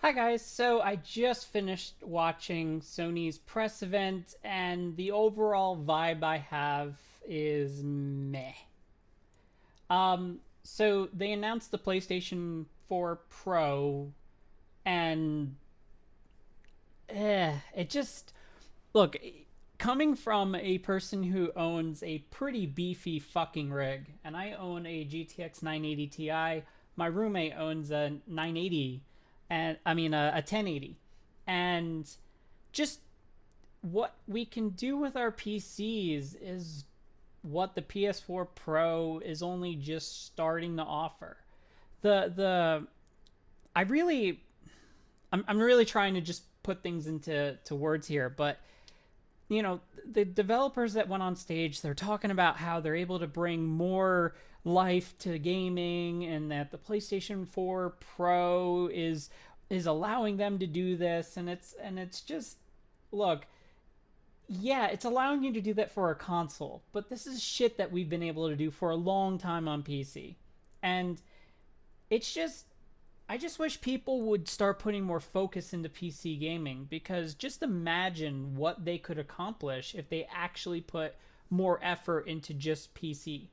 Hi guys, so I just finished watching Sony's press event, and the overall vibe I have is meh. So they announced the PlayStation 4 Pro, and it just look. Coming from a person who owns a pretty beefy fucking rig, and I own a GTX 980 Ti. My roommate owns a 980, and I mean a 1080, and just what we can do with our PCs is what the PS4 Pro is only just starting to offer. The I really I'm really trying to just put things into words here, but the developers that went on stage, they're talking about how they're able to bring more life to gaming, and that the PlayStation 4 Pro is allowing them to do this, and it's just, look, yeah, it's allowing you to do that for a console, but this is shit that we've been able to do for a long time on PC. And it's just, I just wish people would start putting more focus into PC gaming, because just imagine what they could accomplish if they actually put more effort into just PC.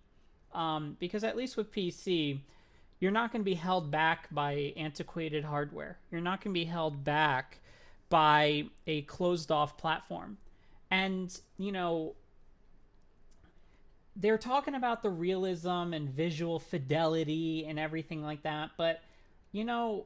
Because at least with PC, you're not going to be held back by antiquated hardware. You're not going to be held back by a closed off platform. And, they're talking about the realism and visual fidelity and everything like that, but you know,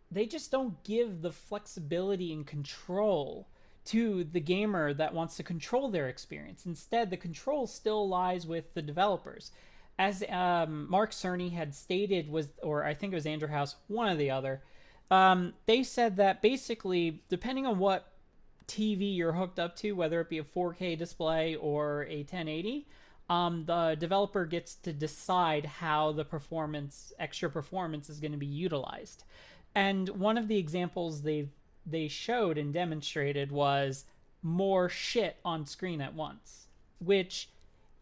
they just don't give the flexibility and control to the gamer that wants to control their experience. Instead, the control still lies with the developers. As Mark Cerny had stated, or I think it was Andrew House, one or the other, they said that basically, depending on what TV you're hooked up to, whether it be a 4K display or a 1080, the developer gets to decide how the extra performance is going to be utilized. And one of the examples they showed and demonstrated was more shit on screen at once. Which,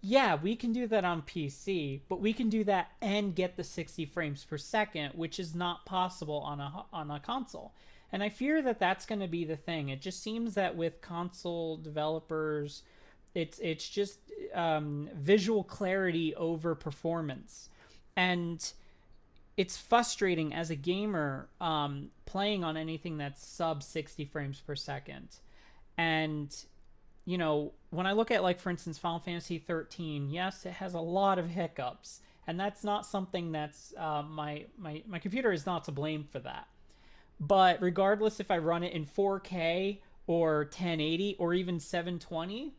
yeah, we can do that on PC, but we can do that and get the 60 frames per second, which is not possible on a console. And I fear that that's going to be the thing. It just seems that with console developers, it's just visual clarity over performance, and it's frustrating as a gamer playing on anything that's sub 60 frames per second. And when I look at, like, for instance, Final Fantasy 13, yes, it has a lot of hiccups, and that's not something that's my computer is not to blame for that. But regardless if I run it in 4K or 1080 or even 720,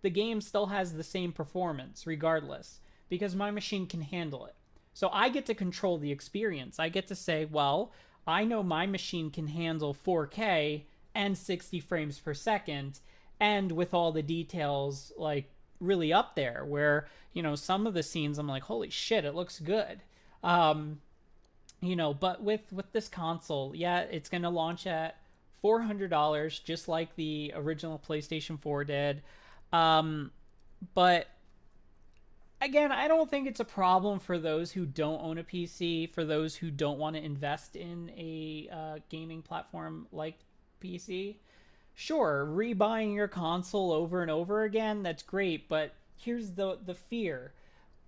the game still has the same performance regardless, because my machine can handle it. So I get to control the experience. I get to say, well, I know my machine can handle 4K and 60 frames per second, and with all the details, like, really up there, where some of the scenes I'm like, holy shit, it looks good. But with this console, yeah, it's going to launch at $400, just like the original PlayStation 4 did. But again, I don't think it's a problem for those who don't own a PC, for those who don't want to invest in a gaming platform like PC. Sure, rebuying your console over and over again, that's great, but here's the fear.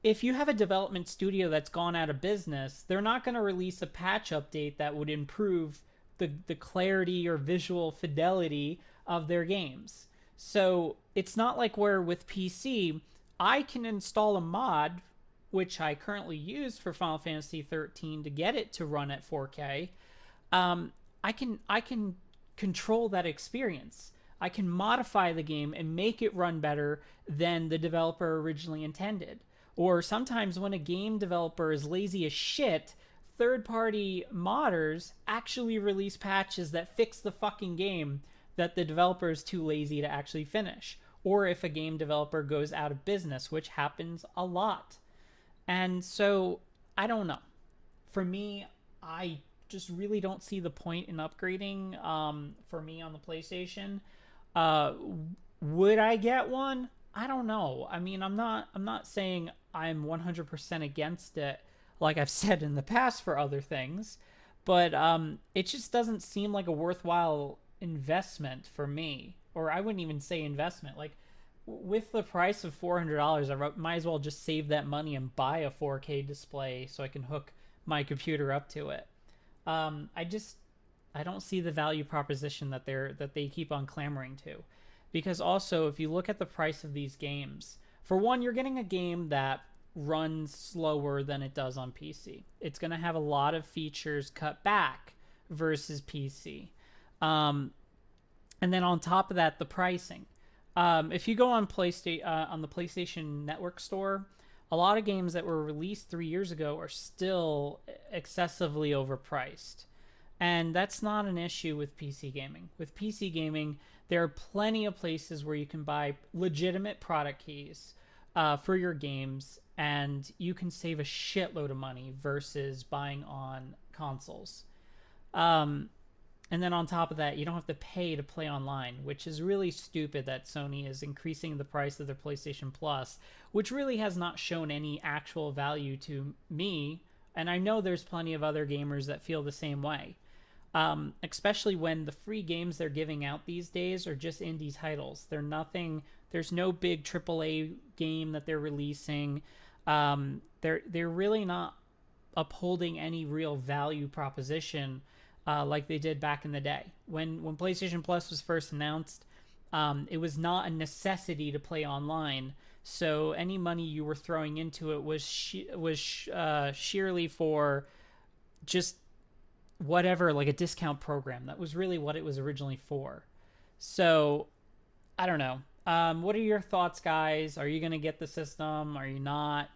If you have a development studio that's gone out of business, they're not going to release a patch update that would improve the clarity or visual fidelity of their games. So it's not like where with PC, I can install a mod, which I currently use for Final Fantasy 13 to get it to run at 4K. I can control that experience. I can modify the game and make it run better than the developer originally intended. Or sometimes when a game developer is lazy as shit, third-party modders actually release patches that fix the fucking game that the developer is too lazy to actually finish. Or if a game developer goes out of business, which happens a lot. And so, I don't know. For me, I just really don't see the point in upgrading for me on the PlayStation. Uh, would I get one? I don't know. I mean, I'm not saying I'm 100% against it, like I've said in the past for other things, but it just doesn't seem like a worthwhile investment for me. Or I wouldn't even say investment. Like, with the price of $400, I might as well just save that money and buy a 4K display so I can hook my computer up to it. I don't see the value proposition that they keep on clamoring to, because also if you look at the price of these games, for one, you're getting a game that runs slower than it does on PC. It's going to have a lot of features cut back versus PC. Um, and then on top of that, the pricing. If you go on on the PlayStation Network store, a lot of games that were released 3 years ago are still excessively overpriced. And that's not an issue with PC gaming. With PC gaming, there are plenty of places where you can buy legitimate product keys for your games, and you can save a shitload of money versus buying on consoles. Um, and then on top of that, you don't have to pay to play online, which is really stupid that Sony is increasing the price of their PlayStation Plus, which really has not shown any actual value to me. And I know there's plenty of other gamers that feel the same way. Especially when the free games they're giving out these days are just indie titles. They're nothing. There's no big AAA game that they're releasing. They're really not upholding any real value proposition like they did back in the day. When PlayStation Plus was first announced, it was not a necessity to play online. So any money you were throwing into it was sheerly for just whatever, like a discount program. That was really what it was originally for. So I don't know. What are your thoughts, guys? Are you gonna get the system? Are you not?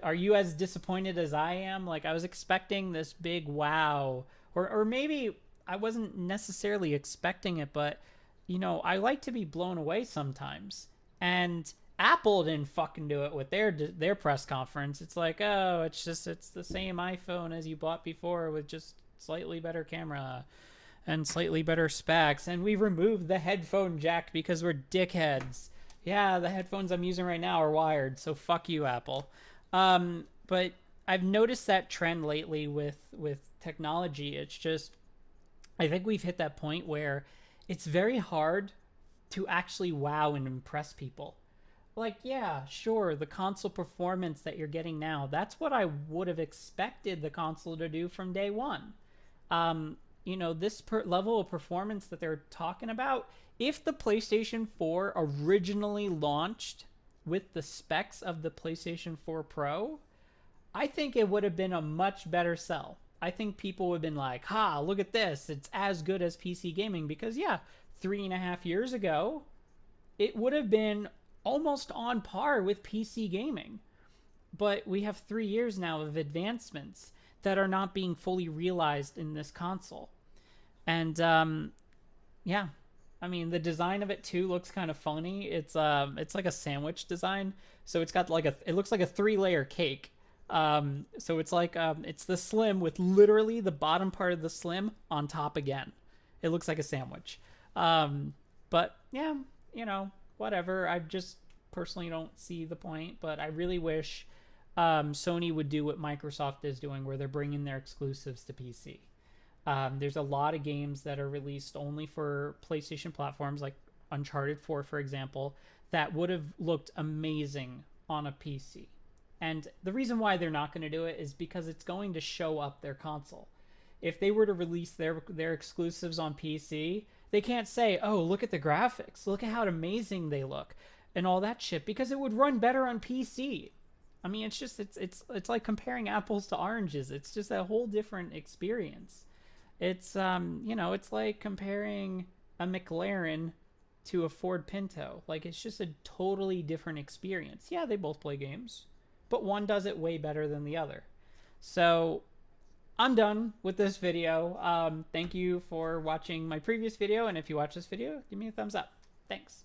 Are you as disappointed as I am? Like, I was expecting this big wow, or maybe I wasn't necessarily expecting it, but I like to be blown away sometimes. And Apple didn't fucking do it with their press conference. It's like, oh, it's the same iPhone as you bought before with just slightly better camera and slightly better specs, and we removed the headphone jack because we're dickheads. Yeah, the headphones I'm using right now are wired, so fuck you, Apple. But I've noticed that trend lately with technology. It's just, I think we've hit that point where it's very hard to actually wow and impress people. Like, yeah, sure, the console performance that you're getting now, that's what I would have expected the console to do from day one. This level of performance that they're talking about, if the PlayStation 4 originally launched with the specs of the PlayStation 4 Pro, I think it would have been a much better sell. I think people would have been like, ha, look at this. It's as good as PC gaming. Because, yeah, 3.5 years ago, it would have been almost on par with PC gaming. But we have 3 years now of advancements that are not being fully realized in this console. And yeah, I mean, the design of it too looks kind of funny. It's like a sandwich design, so it's got it looks like a 3-layer cake. So it's like it's the Slim with literally the bottom part of the Slim on top again. It looks like a sandwich. But yeah, whatever. I just personally don't see the point, but I really wish Sony would do what Microsoft is doing, where they're bringing their exclusives to PC. There's a lot of games that are released only for PlayStation platforms, like Uncharted 4, for example, that would have looked amazing on a PC. And the reason why they're not going to do it is because it's going to show up their console. If they were to release their exclusives on PC, they can't say, oh, look at the graphics, look at how amazing they look, and all that shit, because it would run better on PC. I mean, it's like comparing apples to oranges. It's just a whole different experience. It's it's like comparing a McLaren to a Ford Pinto. Like, it's just a totally different experience. Yeah, they both play games, but one does it way better than the other. So I'm done with this video. Thank you for watching my previous video, and if you watch this video, give me a thumbs up. Thanks.